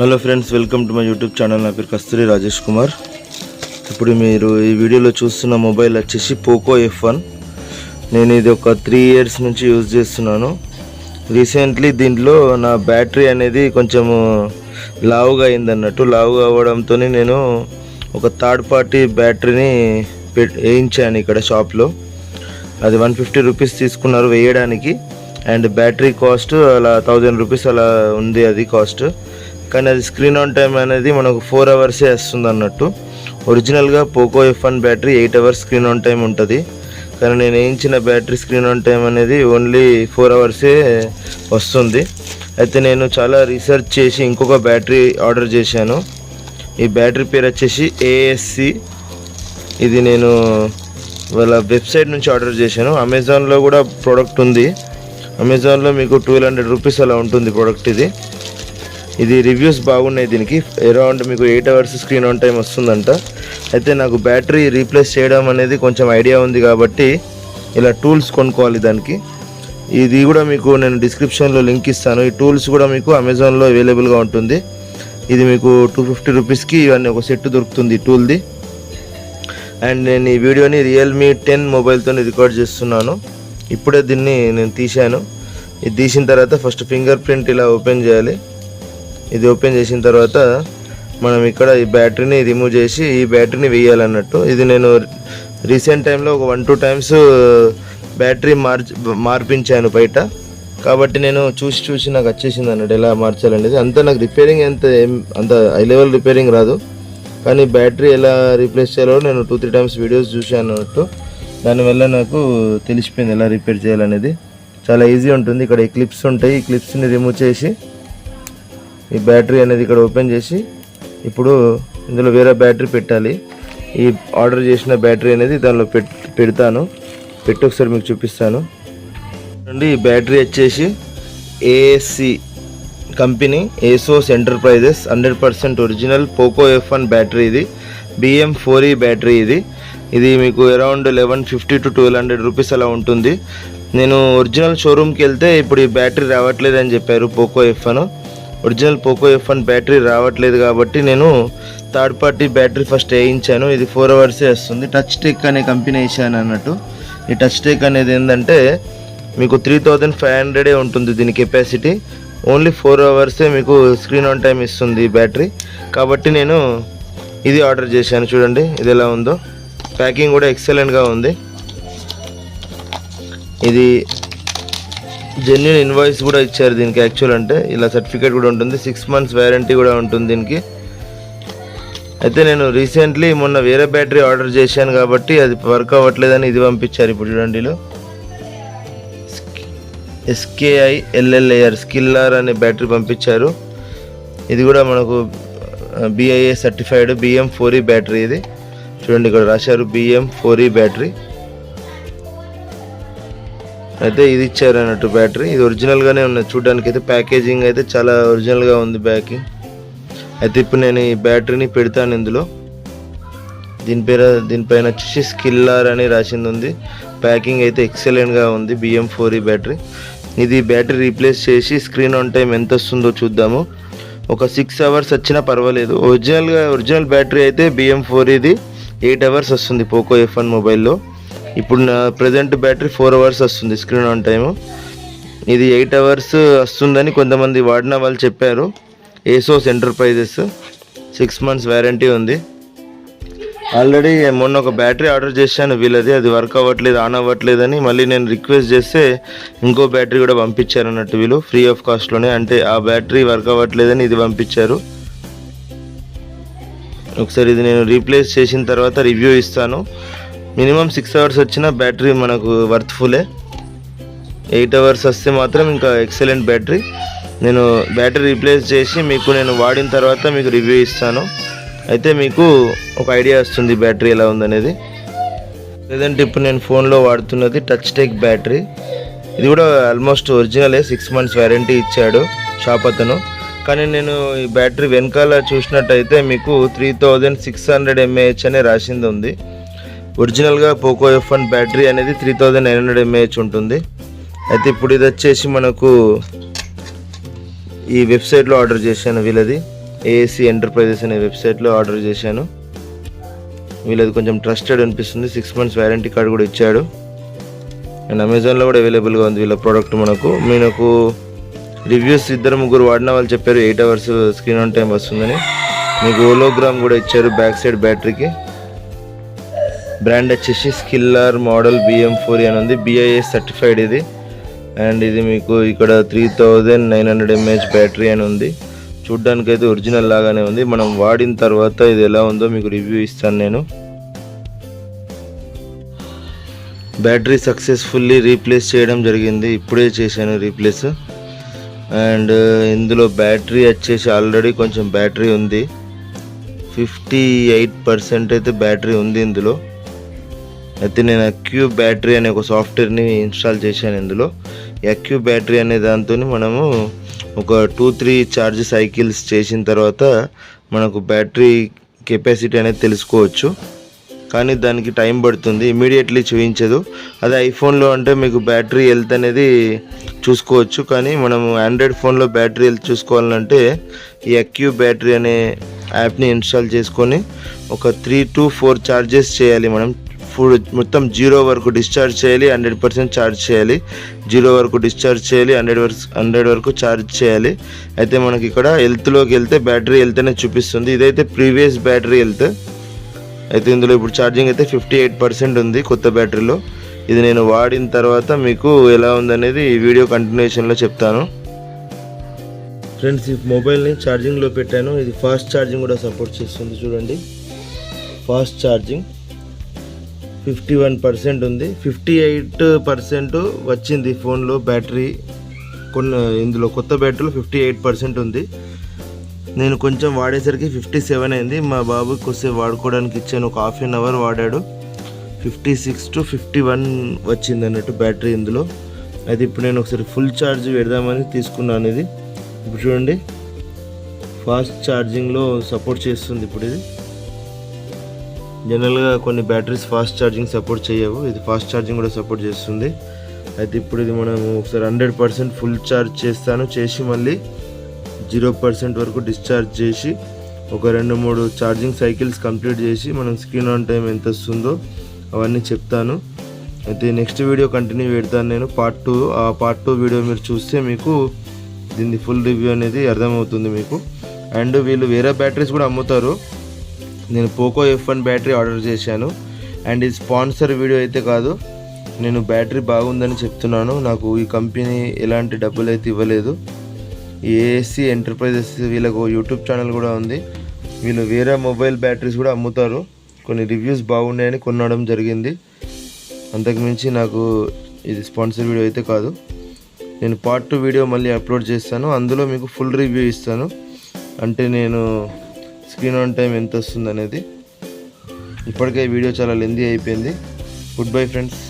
Hello friends, welcome to my YouTube channel. నా పేరు కస్తూరి రాజేష్ కుమార్. ఇప్పుడు మీరు ఈ వీడియోలో చూస్తున్న మొబైల్ వచ్చేసి పోకో F1. నేను ఇది ఒక 3 years నుంచి యూజ్ చేస్తున్నాను. రీసెంట్లీ దీంట్లో నా బ్యాటరీ అనేది కొంచెము లావుగా అయిందన్నట్టు. లావుగా అవ్వడంతో నేను ఒక థర్డ్ పార్టీ బ్యాటరీని వేయించాను ఇక్కడ షాప్లో. అది 150 రూపీస్ తీసుకున్నారు వేయడానికి. అండ్ బ్యాటరీ కాస్ట్ అలా 1000 రూపీస్ అలా ఉంది అది కాస్ట్. కానీ అది స్క్రీన్ ఆన్ టైం అనేది మనకు 4 hours వస్తుంది అన్నట్టు. ఒరిజినల్గా Poco F1 battery 8 hours screen on time ఉంటుంది. కానీ నేను వేయించిన బ్యాటరీ స్క్రీన్ ఆన్ టైం అనేది ఓన్లీ 4 hours వస్తుంది. అయితే నేను చాలా రీసెర్చ్ చేసి ఇంకొక బ్యాటరీ ఆర్డర్ చేశాను. ఈ బ్యాటరీ పేరు వచ్చేసి ASC. ఇది నేను వాళ్ళ వెబ్సైట్ నుంచి ఆర్డర్ చేశాను. అమెజాన్లో కూడా ప్రోడక్ట్ ఉంది. అమెజాన్లో మీకు 1200 రూపీస్ అలా ఉంటుంది ప్రోడక్ట్. ఇది రివ్యూస్ బాగున్నాయి. దీనికి అరౌండ్ మీకు 8 hours స్క్రీన్ ఆన్ టైం వస్తుందంట. అయితే నాకు బ్యాటరీ రీప్లేస్ చేయడం అనేది కొంచెం ఐడియా ఉంది కాబట్టి ఇలా టూల్స్ కొనుక్కోవాలి దానికి. ఇది కూడా మీకు నేను డిస్క్రిప్షన్లో లింక్ ఇస్తాను. ఈ టూల్స్ కూడా మీకు అమెజాన్లో అవైలబుల్గా ఉంటుంది. ఇది మీకు 250 రూపీస్కి ఇవన్నీ ఒక సెట్ దొరుకుతుంది టూల్ది. అండ్ నేను ఈ వీడియోని రియల్మీ 10 మొబైల్తో రికార్డ్ చేస్తున్నాను. ఇప్పుడే దీన్ని నేను తీశాను. ఇది తీసిన తర్వాత ఫస్ట్ ఫింగర్ ప్రింట్ ఇలా ఓపెన్ చేయాలి. ఇది ఓపెన్ చేసిన తర్వాత మనం ఇక్కడ ఈ బ్యాటరీని రిమూవ్ చేసి ఈ బ్యాటరీని వేయాలన్నట్టు. ఇది నేను రీసెంట్ టైంలో ఒక 1-2 times బ్యాటరీ మార్పించాను బయట. కాబట్టి నేను చూసి నాకు వచ్చేసింది అన్నట్టు ఎలా మార్చాలనేది. అంతా నాకు రిపేరింగ్ అంత హై లెవెల్ రిపేరింగ్ రాదు. కానీ బ్యాటరీ ఎలా రీప్లేస్ చేయాలో నేను 2-3 times వీడియోస్ చూశాను అన్నట్టు. దానివల్ల నాకు తెలిసిపోయింది ఎలా రిపేర్ చేయాలనేది. చాలా ఈజీ ఉంటుంది. ఇక్కడ ఈ క్లిప్స్ ఉంటాయి. ఈ క్లిప్స్ని రిమూవ్ చేసి ఈ బ్యాటరీ అనేది ఇక్కడ ఓపెన్ చేసి ఇప్పుడు ఇందులో వేరే బ్యాటరీ పెట్టాలి. ఈ ఆర్డర్ చేసిన బ్యాటరీ అనేది దానిలో పెడతాను. పెట్టి ఒకసారి మీకు చూపిస్తాను. ఈ బ్యాటరీ వచ్చేసి ASC కంపెనీ, ఏసోస్ enterprises 100% original Poco F1 battery. ఇది BM4E బ్యాటరీ. ఇది మీకు అరౌండ్ 1150 to 1200 రూపీస్ అలా ఉంటుంది. నేను ఒరిజినల్ షోరూమ్కి వెళ్తే ఇప్పుడు ఈ బ్యాటరీ రావట్లేదు అని చెప్పారు. Poco F1 original Poco F1 battery రావట్లేదు కాబట్టి నేను థర్డ్ పార్టీ బ్యాటరీ ఫస్ట్ వేయించాను. ఇది 4 hours వస్తుంది. టచ్ టెక్ అనే కంపెనీ వేసాను అన్నట్టు. ఈ టచ్ టెక్ అనేది ఏంటంటే మీకు 3500 ఉంటుంది దీని కెపాసిటీ. ఓన్లీ 4 hours మీకు స్క్రీన్ ఆన్ టైం ఇస్తుంది ఈ బ్యాటరీ. కాబట్టి నేను ఇది ఆర్డర్ చేశాను. చూడండి ఇది ఎలా ఉందో. ప్యాకింగ్ కూడా ఎక్సలెంట్గా ఉంది. ఇది జెన్యూన్ ఇన్వాయిస్ కూడా ఇచ్చారు దీనికి. యాక్చువల్ అంటే ఇలా సర్టిఫికేట్ కూడా ఉంటుంది. 6 months వ్యారంటీ కూడా ఉంటుంది దీనికి. అయితే నేను రీసెంట్లీ మొన్న వేరే బ్యాటరీ ఆర్డర్ చేశాను కాబట్టి అది వర్క్ అవ్వట్లేదని ఇది పంపించారు. ఇప్పుడు చూడండి ఇలా SKILLAR స్కిల్లర్ అనే బ్యాటరీ పంపించారు. ఇది కూడా మనకు BIA సర్టిఫైడ్ BM4E బ్యాటరీ. ఇది చూడండి ఇక్కడ రాశారు BM4E బ్యాటరీ. అయితే ఇది ఇచ్చారు అన్నట్టు బ్యాటరీ. ఇది ఒరిజినల్గానే ఉన్నది చూడడానికి. అయితే ప్యాకేజింగ్ అయితే చాలా ఒరిజినల్గా ఉంది బ్యాకింగ్. అయితే ఇప్పుడు నేను ఈ బ్యాటరీని పెడతాను ఇందులో. దీనిపైన వచ్చేసి స్కిల్లర్ అని రాసింది ఉంది. ప్యాకింగ్ అయితే ఎక్సలెంట్గా ఉంది. BM4E battery. ఇది బ్యాటరీ రీప్లేస్ చేసి స్క్రీన్ ఆన్ టైం ఎంత వస్తుందో చూద్దాము. ఒక 6 hours వచ్చినా పర్వాలేదు. ఒరిజినల్ బ్యాటరీ అయితే BM4E 8 hours వస్తుంది పోకో F1 మొబైల్లో. ఇప్పుడు నా ప్రజెంట్ బ్యాటరీ 4 hours వస్తుంది స్క్రీన్ ఆన్ టైము. ఇది 8 hours వస్తుందని కొంతమంది వాడిన వాళ్ళు చెప్పారు. ఏసోస్ ఎంటర్ప్రైజెస్ 6 months వ్యారంటీ ఉంది. ఆల్రెడీ మొన్న ఒక బ్యాటరీ ఆర్డర్ చేశాను వీళ్ళది. అది వర్క్ అవ్వట్లేదు, ఆన్ అవ్వట్లేదని మళ్ళీ నేను రిక్వెస్ట్ చేస్తే ఇంకో బ్యాటరీ కూడా పంపించారు అన్నట్టు వీళ్ళు ఫ్రీ ఆఫ్ కాస్ట్లోనే. అంటే ఆ బ్యాటరీ వర్క్ అవ్వట్లేదని ఇది పంపించారు. ఒకసారి ఇది నేను రీప్లేస్ చేసిన తర్వాత రివ్యూ ఇస్తాను. మినిమం 6 hours వచ్చిన బ్యాటరీ మనకు వర్త్ఫుల్లే. 8 hours వస్తే మాత్రం ఇంకా ఎక్సలెంట్ బ్యాటరీ. నేను బ్యాటరీ రీప్లేస్ చేసి మీకు నేను వాడిన తర్వాత మీకు రివ్యూ ఇస్తాను. అయితే మీకు ఒక ఐడియా వస్తుంది బ్యాటరీ ఎలా ఉందనేది. లేదంటే ఇప్పుడు నేను ఫోన్లో వాడుతున్నది టచ్ టెక్ బ్యాటరీ. ఇది కూడా ఆల్మోస్ట్ ఒరిజినలే. 6 months వ్యారంటీ ఇచ్చాడు షాప్ అతను. కానీ నేను ఈ బ్యాటరీ వెనకాల చూసినట్టయితే మీకు 3600 mAh అనే రాసింది ఉంది. ఒరిజినల్గా పోకో F1 బ్యాటరీ అనేది 3900 mAh ఉంటుంది. అయితే ఇప్పుడు ఇది వచ్చేసి మనకు ఈ వెబ్సైట్లో ఆర్డర్ చేశాను వీళ్ళది. ఏఎస్సి ఎంటర్ప్రైజెస్ అనే వెబ్సైట్లో ఆర్డర్ చేశాను. వీళ్ళది కొంచెం ట్రస్టెడ్ అనిపిస్తుంది. 6 months వారంటీ కార్డు కూడా ఇచ్చాడు. అండ్ అమెజాన్లో కూడా అవైలబుల్గా ఉంది వీళ్ళ ప్రోడక్ట్. మనకు రివ్యూస్ 2-3 వాడిన వాళ్ళు చెప్పారు 8 hours స్క్రీన్ ఆన్ టైం వస్తుందని. మీకు హోలోగ్రామ్ కూడా ఇచ్చారు బ్యాక్ సైడ్ బ్యాటరీకి. బ్రాండ్ వచ్చేసి స్కిల్లర్ మోడల్ BM4 అని ఉంది. BIS సర్టిఫైడ్ ఇది. అండ్ ఇది మీకు ఇక్కడ 3900 mAh బ్యాటరీ అని ఉంది. చూడ్డానికి అయితే ఒరిజినల్ లాగానే ఉంది. మనం వాడిన తర్వాత ఇది ఎలా ఉందో మీకు రివ్యూ ఇస్తాను నేను. బ్యాటరీ సక్సెస్ఫుల్లీ రీప్లేస్ చేయడం జరిగింది. ఇప్పుడే చేశాను రీప్లేస్. అండ్ ఇందులో బ్యాటరీ వచ్చేసి ఆల్రెడీ కొంచెం బ్యాటరీ ఉంది. 58% అయితే బ్యాటరీ ఉంది ఇందులో. అయితే నేను అక్యూ బ్యాటరీ అనే ఒక సాఫ్ట్వేర్ని ఇన్స్టాల్ చేశాను ఇందులో. ఈ అక్యూ బ్యాటరీ అనే దాంతో మనము ఒక 2-3 ఛార్జ్ సైకిల్స్ చేసిన తర్వాత మనకు బ్యాటరీ కెపాసిటీ అనేది తెలుసుకోవచ్చు. కానీ దానికి టైం పడుతుంది, ఇమీడియట్లీ చూపించదు. అదే ఐఫోన్లో అంటే మీకు బ్యాటరీ హెల్త్ అనేది చూసుకోవచ్చు. కానీ మనం ఆండ్రాయిడ్ ఫోన్లో బ్యాటరీ హెల్త్ చూసుకోవాలంటే ఈ అక్యూ బ్యాటరీ అనే యాప్ని ఇన్స్టాల్ చేసుకొని ఒక 3 to 4 ఛార్జెస్ చేయాలి. మనం మొత్తం 0 వరకు డిశ్చార్జ్ చేయాలి, 100% ఛార్జ్ చేయాలి. 0 వరకు డిశ్చార్జ్ చేయాలి, 100 వరకు ఛార్జ్ చేయాలి. అయితే మనకి ఇక్కడ హెల్త్లోకి వెళ్తే బ్యాటరీ హెల్త్ అనేది చూపిస్తుంది. ఇదైతే ప్రీవియస్ బ్యాటరీ హెల్త్. అయితే ఇందులో ఇప్పుడు ఛార్జింగ్ అయితే 58% ఉంది కొత్త బ్యాటరీలో. ఇది నేను వాడిన తర్వాత మీకు ఎలా ఉందనేది ఈ వీడియో కంటిన్యూషన్లో చెప్తాను. ఫ్రెండ్స్, ఈ మొబైల్ని ఛార్జింగ్లో పెట్టాను. ఇది ఫాస్ట్ ఛార్జింగ్ కూడా సపోర్ట్ చేస్తుంది. చూడండి, ఫాస్ట్ ఛార్జింగ్ 51% ఉంది. 58% వచ్చింది ఫోన్లో బ్యాటరీ. ఇందులో కొత్త బ్యాటరీలో 58% ఉంది. నేను కొంచెం వాడేసరికి 57 అయింది. మా బాబుకి కొద్దిసేపు వాడుకోవడానికి ఇచ్చాను, ఒక ½ an hour వాడాడు. 56 to 51 వచ్చింది అన్నట్టు బ్యాటరీ ఇందులో. అయితే ఇప్పుడు నేను ఒకసారి ఫుల్ ఛార్జ్ పెడదామని తీసుకున్నాను. ఇది ఇప్పుడు చూడండి, ఫాస్ట్ ఛార్జింగ్లో సపోర్ట్ చేస్తుంది. ఇప్పుడు ఇది జనరల్గా కొన్ని బ్యాటరీస్ ఫాస్ట్ ఛార్జింగ్ సపోర్ట్ చేయవు, ఇది ఫాస్ట్ ఛార్జింగ్ కూడా సపోర్ట్ చేస్తుంది. అయితే ఇప్పుడు ఇది మనం ఒకసారి 100% ఫుల్ ఛార్జ్ చేస్తాను. చేసి మళ్ళీ 0% వరకు డిశ్చార్జ్ చేసి ఒక 2-3 ఛార్జింగ్ సైకిల్స్ కంప్లీట్ చేసి మనం స్క్రీన్ ఆన్ టైం ఎంత వస్తుందో అవన్నీ చెప్తాను. అయితే నెక్స్ట్ వీడియో కంటిన్యూ పెడతాను నేను, పార్ట్ 2. ఆ పార్ట్ 2 వీడియో మీరు చూస్తే మీకు దీన్ని ఫుల్ రివ్యూ అనేది అర్థమవుతుంది మీకు. అండ్ వీళ్ళు వేరే బ్యాటరీస్ కూడా అమ్ముతారు. నేను POCO F1 బ్యాటరీ ఆర్డర్ చేశాను. అండ్ ఇది స్పాన్సర్ వీడియో అయితే కాదు, నేను బ్యాటరీ బాగుందని చెప్తున్నాను. నాకు ఈ కంపెనీ ఎలాంటి డబ్బులు అయితే ఇవ్వలేదు. ఏఎస్సి ఎంటర్ప్రైజెస్ వీళ్ళకు యూట్యూబ్ ఛానల్ కూడా ఉంది. వీళ్ళు వేరే మొబైల్ బ్యాటరీస్ కూడా అమ్ముతారు. కొన్ని రివ్యూస్ బాగున్నాయని కొనడం జరిగింది. అంతకుమించి నాకు ఇది స్పాన్సర్ వీడియో అయితే కాదు. నేను పార్ట్ 2 వీడియో మళ్ళీ అప్లోడ్ చేస్తాను. అందులో మీకు ఫుల్ రివ్యూ ఇస్తాను. అంటే నేను స్క్రీన్ ఆన్ టైం ఎంత వస్తుంది అనేది. ఇప్పటికే వీడియో చాలా లెంతీ అయిపోయింది. Good bye friends.